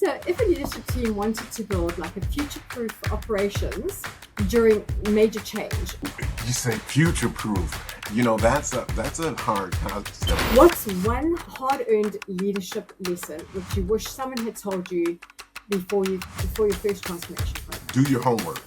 So, if a leadership team wanted to build like a future-proof operations during major change, You say future proof. That's a hard concept. what's one hard-earned leadership lesson which you wish someone had told you before your first transformation program? Do your homework.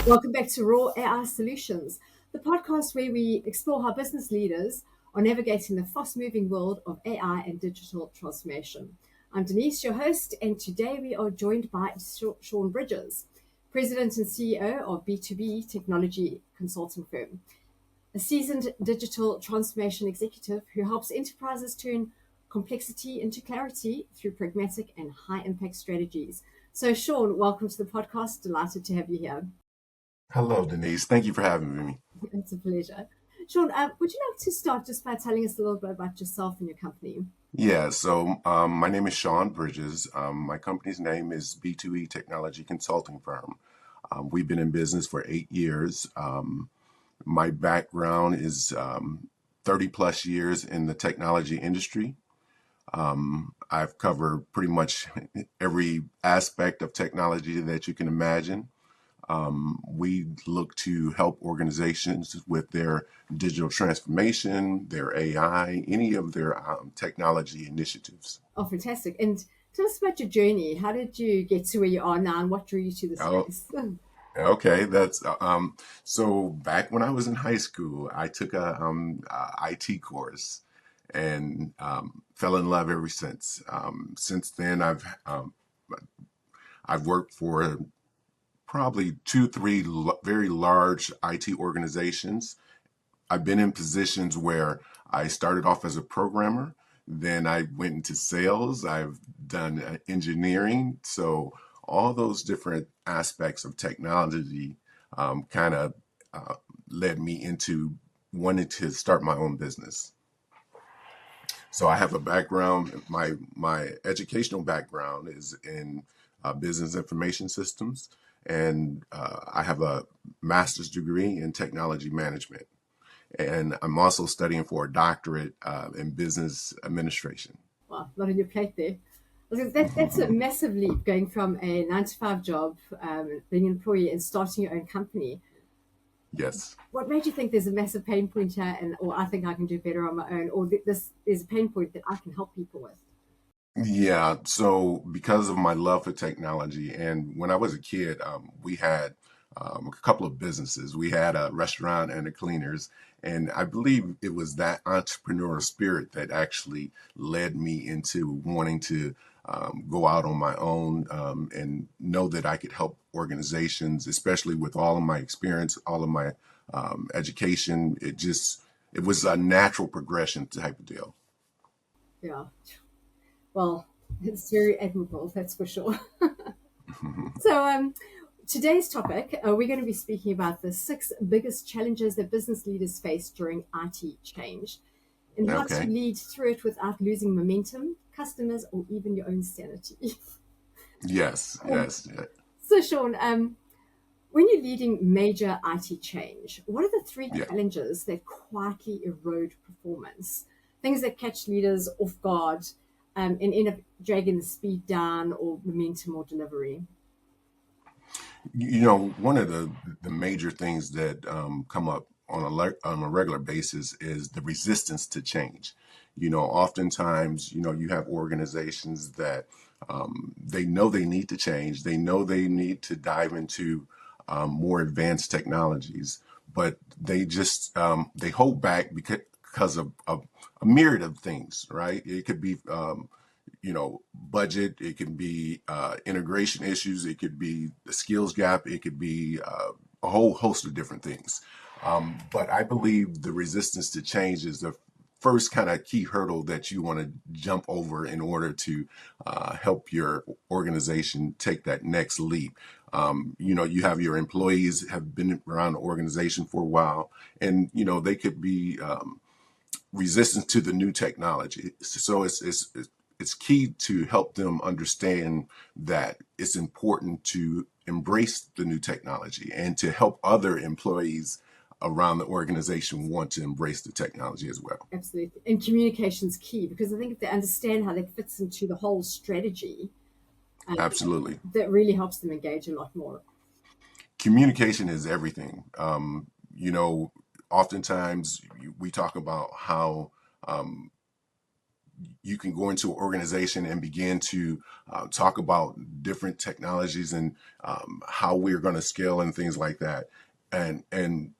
Welcome back to Raw AI Solutions, the podcast where we explore how business leaders are navigating the fast-moving world of AI and digital transformation. I'm Denise, your host, and today we are joined by Sean Bridges, President and CEO of B2E Technology consulting firm, a seasoned digital transformation executive who helps enterprises turn complexity into clarity through pragmatic and high-impact strategies. So, Sean, welcome to the podcast. Delighted to have you here. Hello, Denise. Thank you for having me. It's a pleasure. Sean, would you like to start just by telling us a little bit about yourself and your company? Yeah, so my name is Sean Bridges. My company's name is B2E Technology Consulting Firm. We've been in business for 8 years. My background is 30 plus years in the technology industry. I've covered pretty much every aspect of technology that you can imagine. We look to help organizations with their digital transformation, their AI, any of their technology initiatives. Oh, fantastic. And tell us about your journey. How did you get to where you are now and what drew you to the Oh, space? okay. That's so back when I was in high school, I took a IT course and fell in love ever since. Since then, I've worked for probably two, three very large IT organizations. I've been in positions where I started off as a programmer, then I went into sales, I've done engineering. So all those different aspects of technology kind of uh, led me into wanting to start my own business. So I have a background, my educational background is in business information systems, and I have a master's degree in technology management. And I'm also studying for a doctorate in business administration. Well, a lot on your plate there. That's a massive leap going from a 9 to 5 job, being an employee, and starting your own company. Yes. What made you think there's a massive pain point here, or I think I can do better on my own, or this is a pain point that I can help people with? Yeah. So because of my love for technology, and when I was a kid, we had a couple of businesses. We had a restaurant and a cleaners. And I believe it was that entrepreneurial spirit that actually led me into wanting to go out on my own and know that I could help organizations, especially with all of my experience, all of my education. It was a natural progression type of deal. Yeah. Well, it's very admirable, that's for sure. So, today's topic, we're going to be speaking about the 6 biggest challenges that business leaders face during IT change and how to Okay. lead through it without losing momentum, customers, or even your own sanity. Yes, Um, yes. so, Sean, when you're leading major IT change, what are the three Yeah. challenges that quietly erode performance? Things that catch leaders off guard and end up dragging the speed down or momentum or delivery. One of the major things that come up on on a regular basis is the resistance to change. Oftentimes, you have organizations that they know they need to change. They know they need to dive into more advanced technologies, but they hold back because of a myriad of things, right? It could be budget, it can be integration issues, it could be the skills gap, it could be a whole host of different things. But I believe the resistance to change is the first kind of key hurdle that you want to jump over in order to help your organization take that next leap. You have your employees have been around the organization for a while, and they could be resistant to the new technology. So it's key to help them understand that it's important to embrace the new technology and to help other employees around the organization want to embrace the technology as well. Absolutely. And communication's key, because I think if they understand how that fits into the whole strategy, Absolutely. that really helps them engage a lot more. Communication is everything. Oftentimes we talk about how you can go into an organization and begin to talk about different technologies and how we're going to scale and things like that. And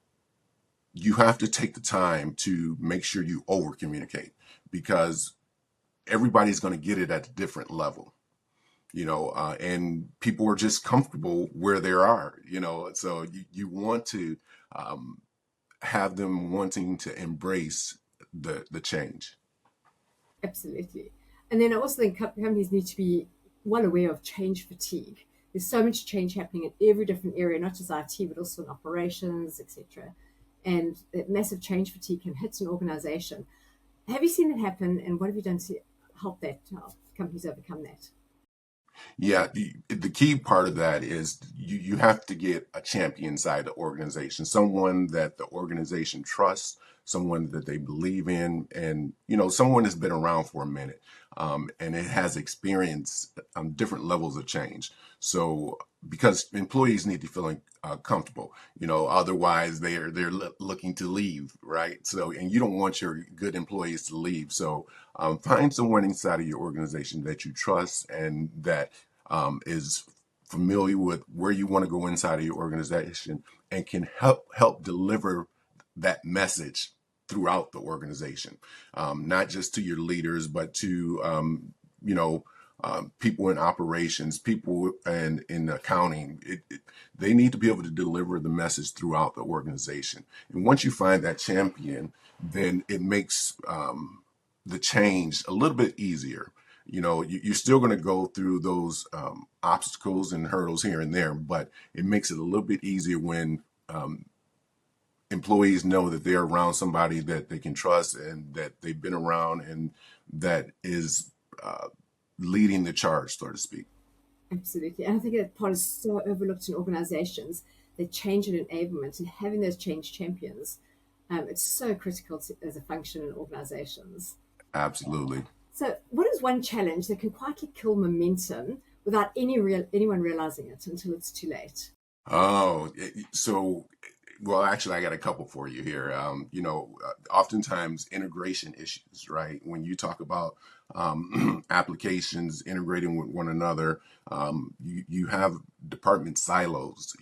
you have to take the time to make sure you over communicate, because everybody's going to get it at a different level, and people are just comfortable where they are, so you want to have them wanting to embrace the change. Absolutely. And then I also think companies need to be well aware of change fatigue. There's so much change happening in every different area, not just IT, but also in operations, etc. And that massive change fatigue can hit an organization. Have you seen it happen, and what have you done to help companies overcome that? Yeah, the key part of that is you have to get a champion inside the organization, someone that the organization trusts, someone that they believe in, and someone that's been around for a minute, and it has experienced different levels of change. So because employees need to feel comfortable, otherwise they're looking to leave, right? So, and you don't want your good employees to leave. So find someone inside of your organization that you trust and that is familiar with where you want to go inside of your organization and can help deliver that message throughout the organization, not just to your leaders, but to you know people in operations, people in accounting. They need to be able to deliver the message throughout the organization. And once you find that champion, then it makes the change a little bit easier. You're still going to go through those obstacles and hurdles here and there, but it makes it a little bit easier when employees know that they're around somebody that they can trust and that they've been around and that is leading the charge, so to speak. Absolutely. And I think that part is so overlooked in organizations, the change and enablement and having those change champions. It's so critical as a function in organizations. Absolutely. So, what is one challenge that can quietly kill momentum without anyone realizing it until it's too late? Oh, so, well, actually, I got a couple for you here. Oftentimes integration issues, right? When you talk about applications integrating with one another, you have department silos.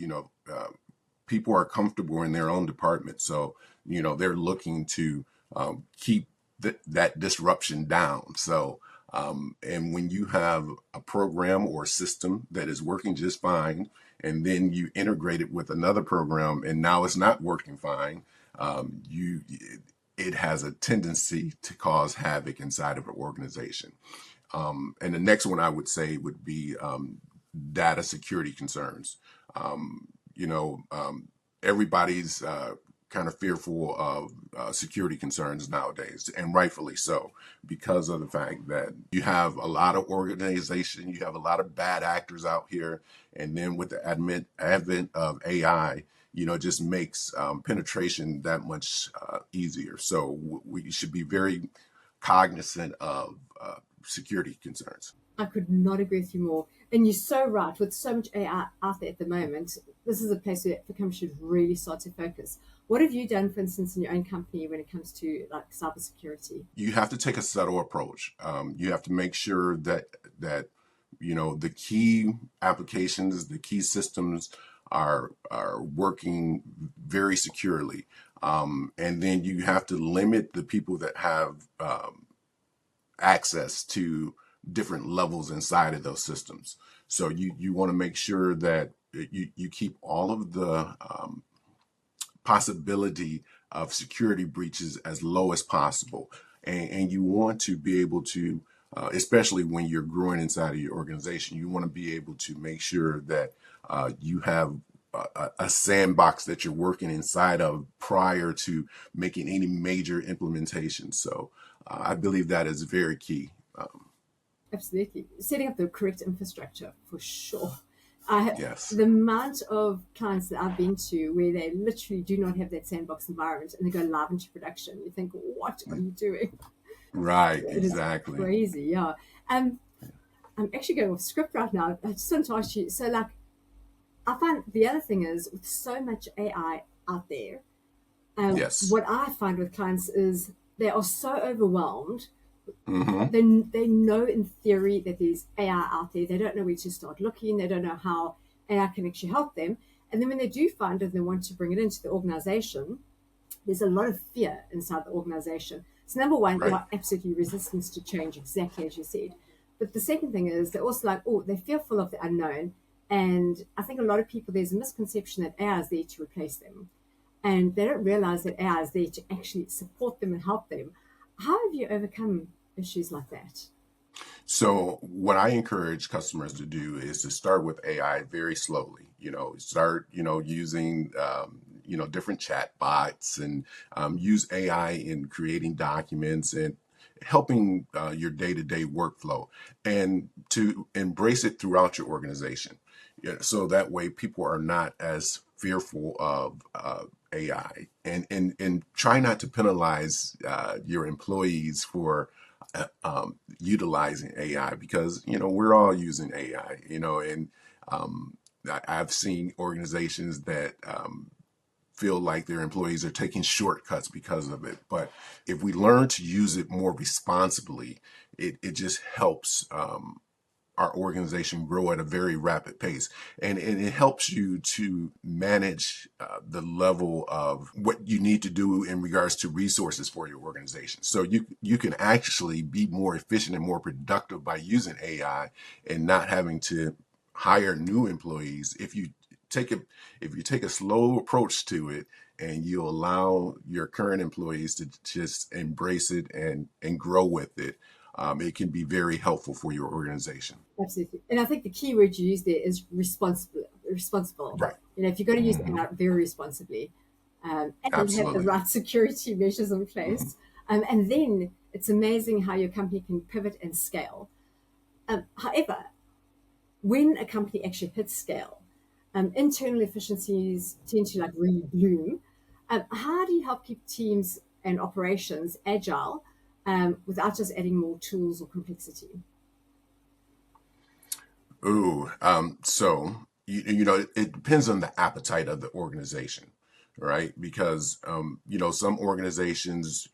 People are comfortable in their own department, so they're looking to keep that disruption down. So, and when you have a program or system that is working just fine, and then you integrate it with another program, and now it's not working fine, you it has a tendency to cause havoc inside of an organization. And the next one I would say would be data security concerns. You know, everybody's kind of fearful of security concerns nowadays, and rightfully so, because of the fact that you have a lot of organization, you have a lot of bad actors out here, and then with the advent of AI, it just makes penetration that much easier. So we should be very cognizant of security concerns. I could not agree with you more. And you're so right. With so much AI out there at the moment, this is a place where the company should really start to focus. What have you done, for instance, in your own company when it comes to like cybersecurity? You have to take a subtle approach. You have to make sure that the key applications, the key systems are working very securely, and then you have to limit the people that have access to different levels inside of those systems. So you want to make sure that you keep all of the possibility of security breaches as low as possible. And you want to be able to, especially when you're growing inside of your organization, you want to be able to make sure that you have a sandbox that you're working inside of prior to making any major implementation. So I believe that is very key. Absolutely. Setting up the correct infrastructure for sure. I Yes. the amount of clients that I've been to where they literally do not have that sandbox environment and they go live into production. You think, what are you doing? Right. It is Exactly. crazy, yeah. Um, I'm actually going off script right now. I just want to ask you. So, like, I find the other thing is with so much AI out there, Yes. what I find with clients is they are so overwhelmed. Hmm. They know in theory that there's AI out there. They don't know where to start looking. They don't know how AI can actually help them. And then when they do find it and they want to bring it into the organization, there's a lot of fear inside the organization. So number one, Right. yeah, absolutely resistance to change, exactly as you said. But the second thing is they're also like, oh, they're fearful of the unknown. And I think a lot of people, there's a misconception that AI is there to replace them. And they don't realize that AI is there to actually support them and help them. How have you overcome issues like that? So what I encourage customers to do is to start with AI very slowly. Start, using, different chat bots and use AI in creating documents and helping your day-to-day workflow and to embrace it throughout your organization. Yeah, so that way people are not as fearful of AI and try not to penalize your employees for utilizing AI because we're all using AI, and I've seen organizations that feel like their employees are taking shortcuts because of it. But if we learn to use it more responsibly, it just helps our organization grow at a very rapid pace. And it helps you to manage the level of what you need to do in regards to resources for your organization. So you can actually be more efficient and more productive by using AI and not having to hire new employees take a if you take a slow approach to it and you allow your current employees to just embrace it and grow with it, it can be very helpful for your organization. Absolutely. And I think the key word you use there is responsible. Responsible. Right. If you've got to use Hmm. AI very responsibly, and have the Absolutely. right security measures in Hmm. place, and then it's amazing how your company can pivot and scale. However, when a company actually hits scale, internal efficiencies tend to like really bloom. How do you help keep teams and operations agile without just adding more tools or complexity? Ooh, so it depends on the appetite of the organization, right? Because some organizations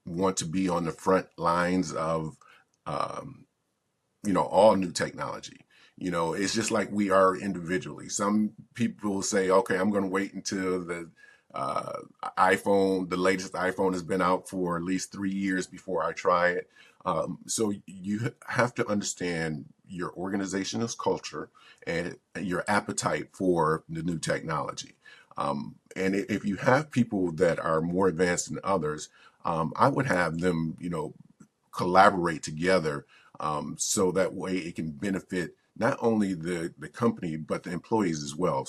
want to be on the front lines of um, all new technology. It's just like we are individually. Some people say, okay, I'm going to wait until uh, the latest iPhone has been out for at least 3 years before I try it. So you have to understand your organization's culture and your appetite for the new technology. And if you have people that are more advanced than others, I would have them, collaborate together, so that way it can benefit not only the company but the employees as well.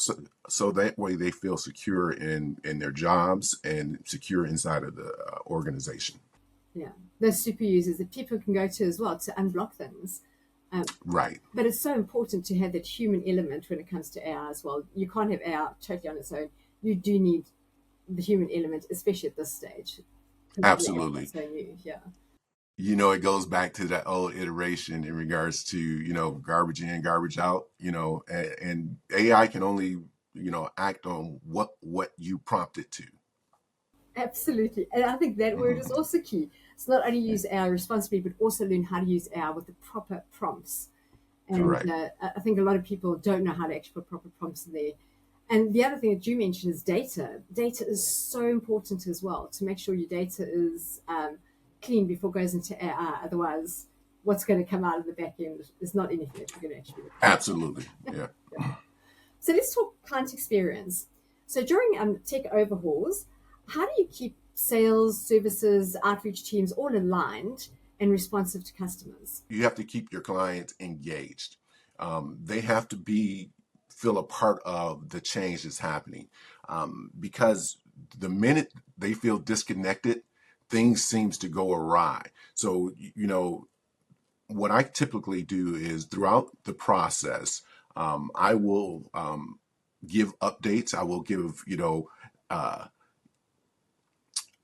So that way they feel secure in their jobs and secure inside of the organization. Yeah, those super users that people can go to as well to unblock things. Um, Right. but it's so important to have that human element when it comes to AI as well. You can't have AI totally on its own. You do need the human element, especially at this stage, because AI is Absolutely. so new. Yeah, It goes back to that old iteration in regards to garbage in, garbage out. And AI can only act on what you prompt it to. absolutely. And I think that word is Mhm. also key. It's not only use AI responsibly, but also learn how to use AI with the proper prompts. And Correct. I think a lot of people don't know how to actually put proper prompts in there. And the other thing that you mentioned is data. Data is so important as well to make sure your data is clean before it goes into AI. Otherwise, what's going to come out of the back end is not anything that you're going to actually look at. Absolutely. Yeah. So let's talk client experience. So during tech overhauls, how do you keep sales, services, outreach teams all aligned and responsive to customers? You have to keep your clients engaged. They have to feel a part of the change that's happening, because the minute they feel disconnected, things seems to go awry. So what I typically do is throughout the process, I will give updates. I will give, uh,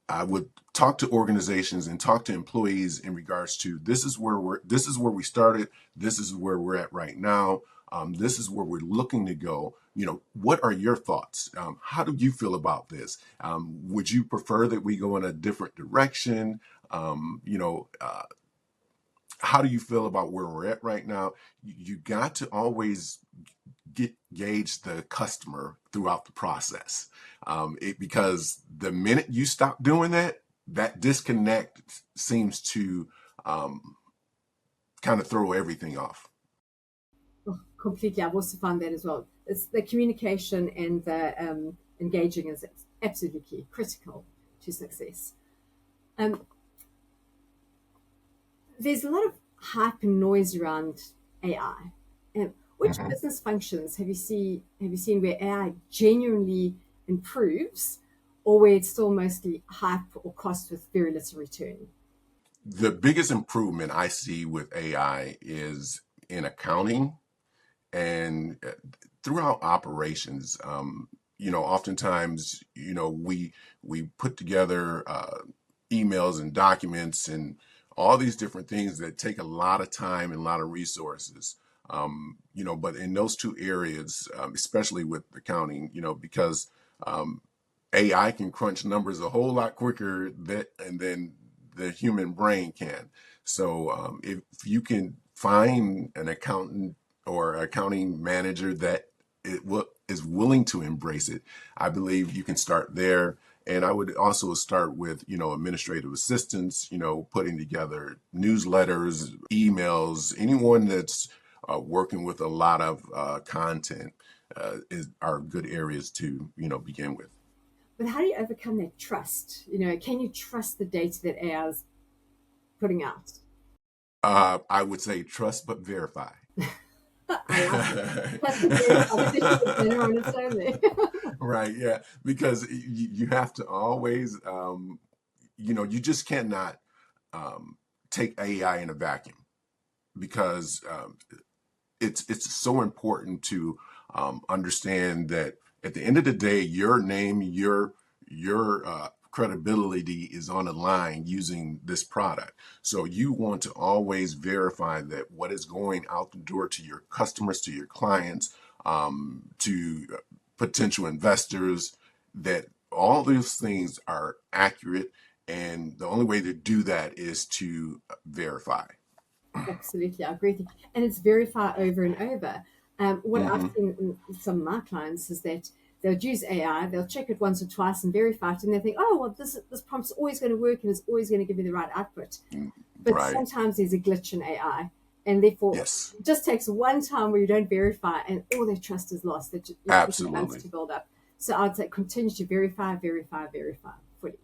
I would talk to organizations and talk to employees in regards to this is where we started, this is where we're at right now, this is where we're looking to go. What are your thoughts? How do you feel about this? Would you prefer that we go in a different direction? How do you feel about where we're at right now? You got to always gauge the customer throughout the process, because the minute you stop doing that, that disconnect seems to kind of throw everything off. Oh, completely. I've also found that as well. It's the communication and the engaging is absolutely key, critical to success. Um, there's a lot of hype and noise around AI. Which Mhm. business functions have you seen where AI genuinely improves, or where it's still mostly hype or cost with very little return? The biggest improvement I see with AI is in accounting and throughout operations. Oftentimes, we put together emails and documents and all these different things that take a lot of time and a lot of resources. But in those two areas, especially with accounting, because um, AI can crunch numbers a whole lot quicker than the human brain can. So if you can find an accountant or accounting manager that is willing to embrace it, I believe you can start there. And I would also start with, administrative assistants, putting together newsletters, emails, anyone that's working with a lot of content are good areas to, begin with. But how do you overcome that trust? Can you trust the data that AI is putting out? I would say trust but verify. I like it. Trust the verify. There's actually a banner on its own there. Right, yeah, because you have to always, you just cannot um, take AI in a vacuum, because it's so important to understand that at the end of the day, your name, your credibility is on the line using this product. So you want to always verify that what is going out the door to your customers, to your clients, to potential investors, that all those things are accurate. And the only way to do that is to verify. Absolutely, I agree with you. And it's verify over and over. What I've Hmm. seen in some of my clients is that they'll use AI, they'll check it once or twice and verify it, and they think, oh, well, this prompt's always going to work and it's always going to give me the right output. But Right. sometimes there's a glitch in AI, and therefore Yes. it just takes one time where you don't verify, and all their trust is lost. That you're taking months Absolutely. to build up. So I'd say continue to verify, verify, verify fully.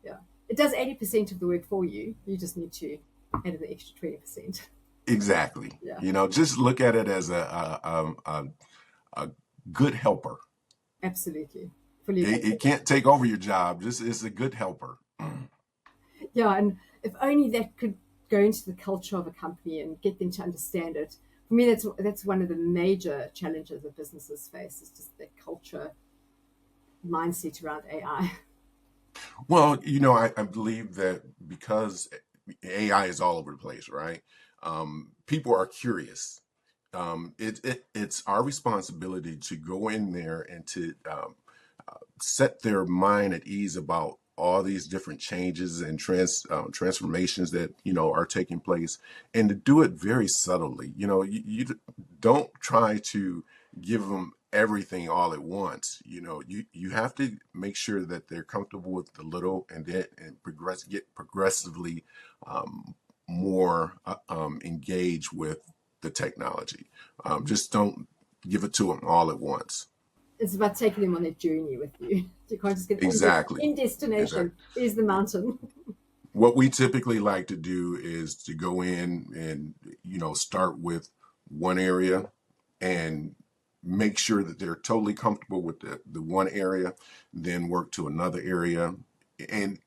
Yeah, it does 80% of the work for you. You just need to add in the extra 20%. Exactly. Yeah, Just look at it as a good helper. absolutely, fully. It can't take over your job. Just it's a good helper. Yeah, and if only that could go into the culture of a company and get them to understand it. For me, that's one of the major challenges that businesses face is just the culture mindset around AI. Well, I believe that because AI is all over the place, right? People are curious. It's our responsibility to go in there and to set their mind at ease about all these different changes and transformations that are taking place, and to do it very subtly. You don't try to give them everything all at once. You have to make sure that they're comfortable with the little, and then and get progressively more engaged with the technology. Just don't give it to them all at once. It's about taking them on a journey with you. You can't just get Exactly. in destination. Exactly. Here's the mountain. What we typically like to do is to go in and, start with one area and make sure that they're totally comfortable with the one area, then work to another area. And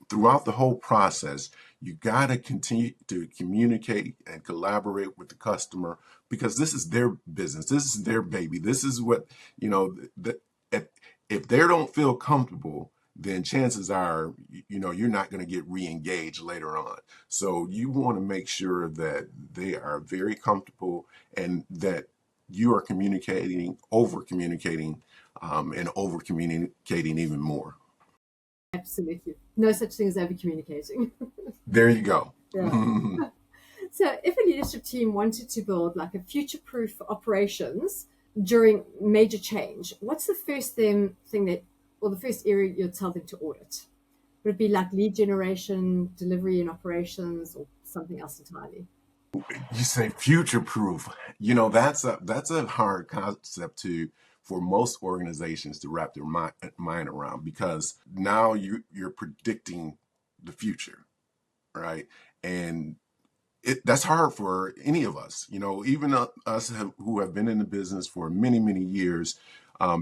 throughout the whole process, you got to continue to communicate and collaborate with the customer, because this is their business. This is their baby. This is what, you know, if, if they don't feel comfortable, then chances are, you know, you're not going to get re-engaged later on. So you want to make sure that they are very comfortable, and that you are communicating, over communicating, and over communicating even more. Absolutely. No such thing as over communicating. There you go. Yeah. So, if a leadership team wanted to build like a future proof operations during major change, what's the first thing that, or the first area you'd tell them to audit? Would it be like lead generation, delivery, and operations, or something else entirely? You say future proof. You know, that's a hard concept to for most organizations to wrap their mind around, because now you're predicting the future, right? And that's hard for any of us, you know, even us who have been in the business for many, many years,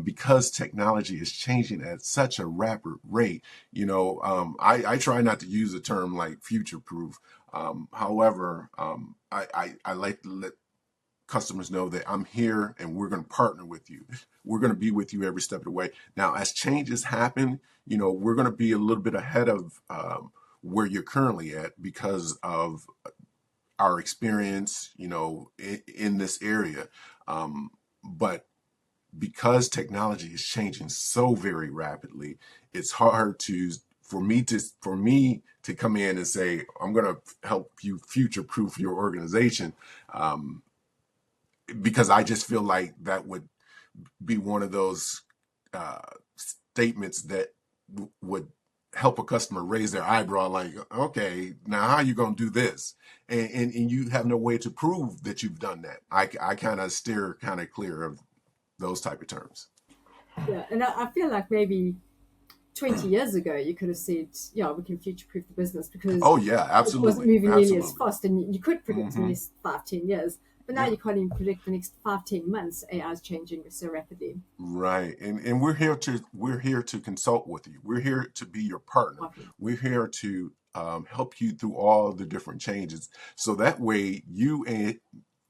because technology is changing at such a rapid rate. You know, I try not to use a term like future proof. However, I like to let customers know that I'm here and we're going to partner with you. We're going to be with you every step of the way. Now, as changes happen, you know, we're going to be a little bit ahead of where you're currently at, because of our experience, you know, in this area. But because technology is changing so very rapidly, it's hard for me to come in and say, I'm going to help you future proof your organization. Because I just feel like that would be one of those uh, statements that would help a customer raise their eyebrow, like, okay, now how are you going to do this? And you have no way to prove that you've done that. I kind of steer kind of clear of those type of terms. Yeah, and I feel like maybe 20 years ago you could have said, yeah, we can future proof the business because Oh yeah, it wasn't absolutely, moving nearly as absolutely. fast, and you could predict in the Hmm. next 5, 10 years. But now Yeah. you can't even predict the next 5, 10 months. AI is changing so rapidly. Right. And we're here to consult with you. We're here to be your partner. Partner. We're here to help you through all the different changes. So that way you and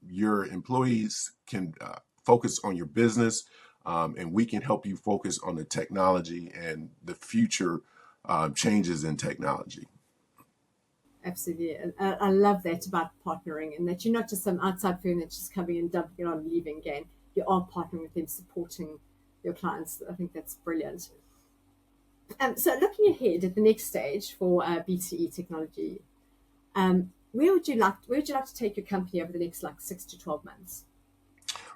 your employees can focus on your business, and we can help you focus on the technology and the future changes in technology. Absolutely. And I love that about partnering, and that you're not just some outside firm that's just coming and dumping it on and leaving again. You are partnering with them, supporting your clients. I think that's brilliant. So looking ahead at the next stage for B2E technology, where would you like to take your company over the next like 6 to 12 months?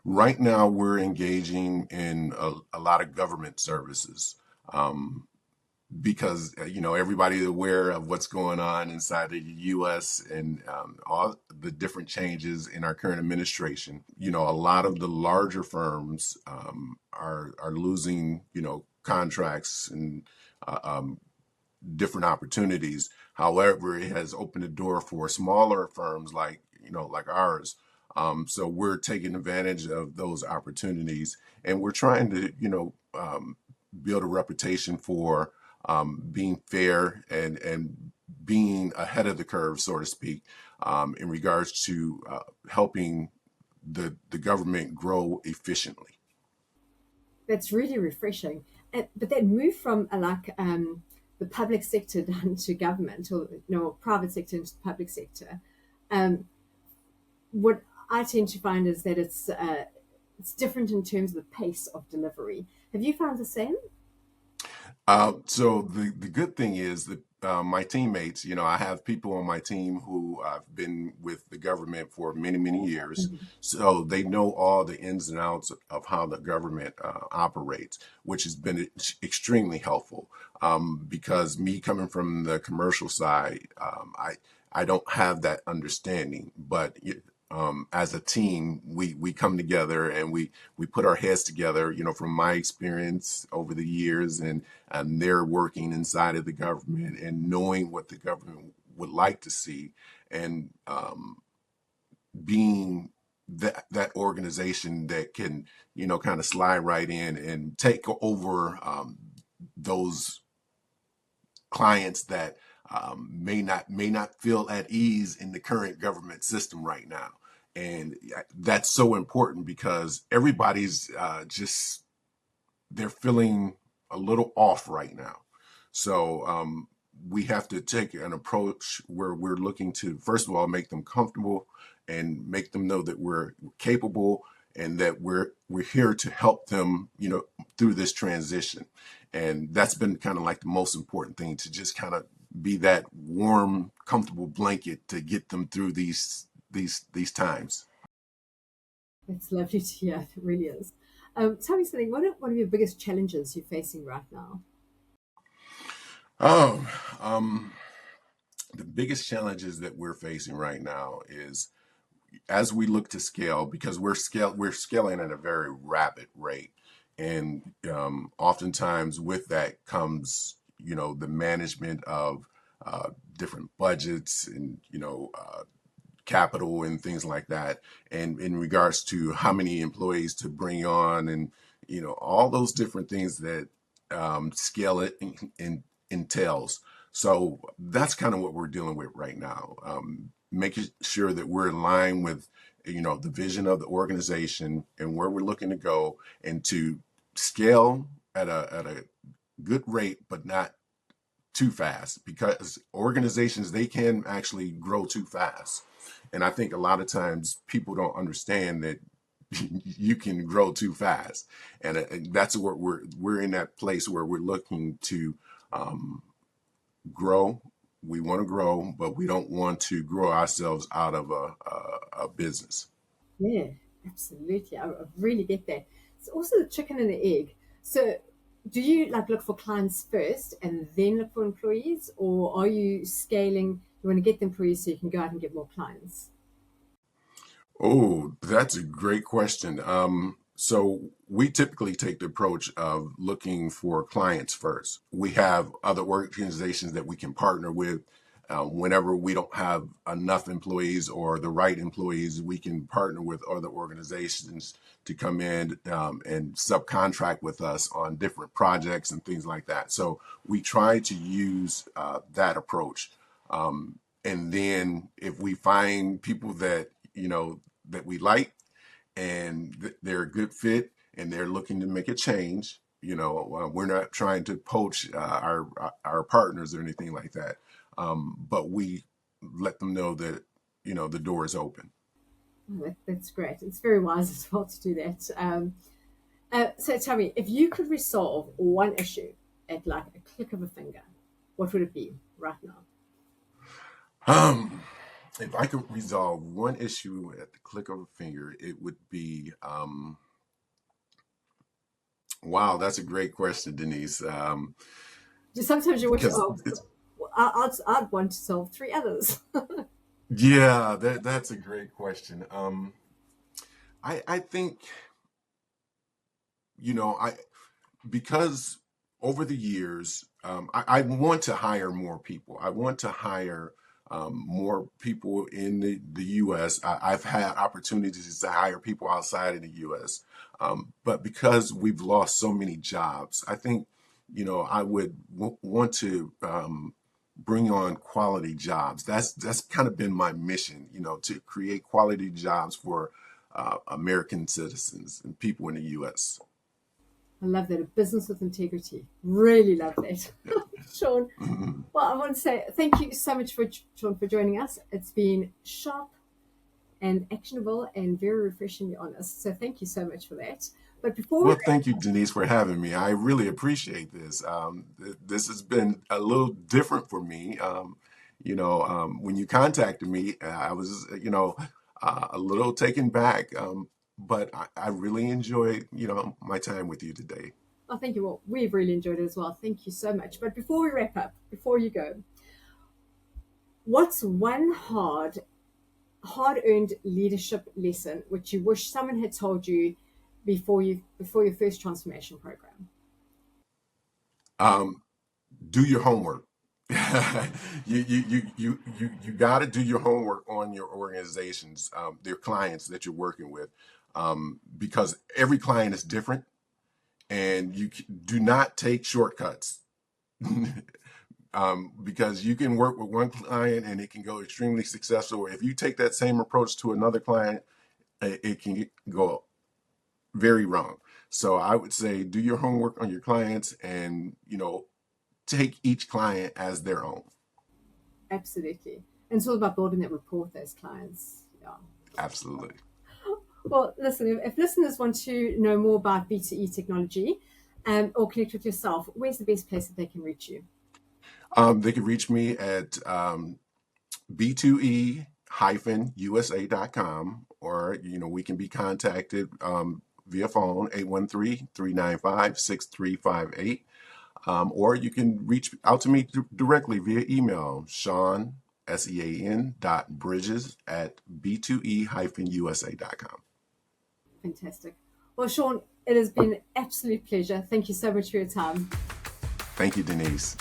Right now, we're engaging in a lot of government services. Because you know, everybody's aware of what's going on inside the U.S. and all the different changes in our current administration. You know, a lot of the larger firms are losing, you know, contracts and different opportunities. However, it has opened the door for smaller firms like, you know, like ours. So we're taking advantage of those opportunities, and we're trying to, you know, build a reputation for being fair and being ahead of the curve, so to speak, in regards to helping the government grow efficiently. That's really refreshing. But that move from the public sector down to government, or no, private sector into the public sector, um, what I tend to find is that it's different in terms of the pace of delivery. Have you found the same? So the good thing is that my teammates, you know, I have people on my team who I've been with the government for many, many years. Mhm. So they know all the ins and outs of how the government operates, which has been extremely helpful. Because me coming from the commercial side, I don't have that understanding, but as a team, we come together and we put our heads together. You know, from my experience over the years, and they're working inside of the government and knowing what the government would like to see, and being that organization that can, you know, kind of slide right in and take over those clients that may not feel at ease in the current government system right now. And that's so important because everybody's just they're feeling a little off right now. So we have to take an approach where we're looking to, first of all, make them comfortable and make them know that we're capable and that we're here to help them, through this transition. And that's been kind of like the most important thing, to just kind of be that warm, comfortable blanket to get them through these times. It's lovely to hear. It really is. Tell me something. What are one of your biggest challenges you're facing right now? Oh, the biggest challenges that we're facing right now is, as we look to scale, because we're scaling at a very rapid rate, and oftentimes with that comes, the management of different budgets and capital and things like that, and in regards to how many employees to bring on, and all those different things that scale it entails. So that's kind of what we're dealing with right now, making sure that we're in line with the vision of the organization and where we're looking to go, and to scale at a good rate, but not too fast, because organizations, they can actually grow too fast. And I think a lot of times people don't understand that you can grow too fast. And that's what we're in that place where we're looking to um, grow. We want to grow, but we don't want to grow ourselves out of a business. Yeah, absolutely. I really get that. It's also the chicken and the egg. So, do you like look for clients first and then look for employees, or are you scaling? You want to get the employees so you can go out and get more clients? Oh, that's a great question. So we typically take the approach of looking for clients first. We have other organizations that we can partner with. Whenever we don't have enough employees or the right employees, we can partner with other organizations to come in and subcontract with us on different projects and things like that. So we try to use that approach. And then if we find people that we like, and they're a good fit and they're looking to make a change, we're not trying to poach our partners or anything like that. But we let them know that the door is open. Oh, that's great. It's very wise as well to do that. So, tell me, if you could resolve one issue at like a click of a finger, what would it be right now? Um, if I could resolve one issue at the click of a finger, it would be, wow, that's a great question, Denise. Just sometimes you want to, Because oh, I'd want to solve three others. yeah, that's a great question. I think, I because over the years, I want to hire more people. I want to hire more people in the U.S. I've had opportunities to hire people outside of the U.S. But because we've lost so many jobs, I think, I would want to bring on quality jobs. That's kind of been my mission, to create quality jobs for American citizens and people in the U.S. I love that. A business with integrity. Really love that. Yeah. Sean, Mhm. well, I want to say thank you so much for Sean for joining us. It's been sharp and actionable and very refreshingly honest. So thank you so much for that. But before we Well, thank you, Denise, for having me. I really appreciate this. This has been a little different for me. When you contacted me, I was, a little taken back, but I really enjoyed, my time with you today. oh, thank you. Well, we've really enjoyed it as well. Thank you so much. But before we wrap up, before you go, what's one hard earned leadership lesson which you wish someone had told you before your first transformation program? Um, do your homework. You got to do your homework on your organizations, their clients that you're working with, because every client is different, and do not take shortcuts. because you can work with one client and it can go extremely successful. If you take that same approach to another client, it can go very wrong. So I would say do your homework on your clients and, take each client as their own. Absolutely. And it's all about building that rapport with those clients. Yeah. Absolutely. Well, listen, if listeners want to know more about B2E technology or connect with yourself, where's the best place that they can reach you? They can reach me at b2e-usa.com, or, we can be contacted via phone, 813-395-6358. Or you can reach out to me directly via email, Sean, SEAN .bridges at b2e-usa.com. Fantastic. Well, Sean, it has been an absolute pleasure. Thank you so much for your time. Thank you, Denise.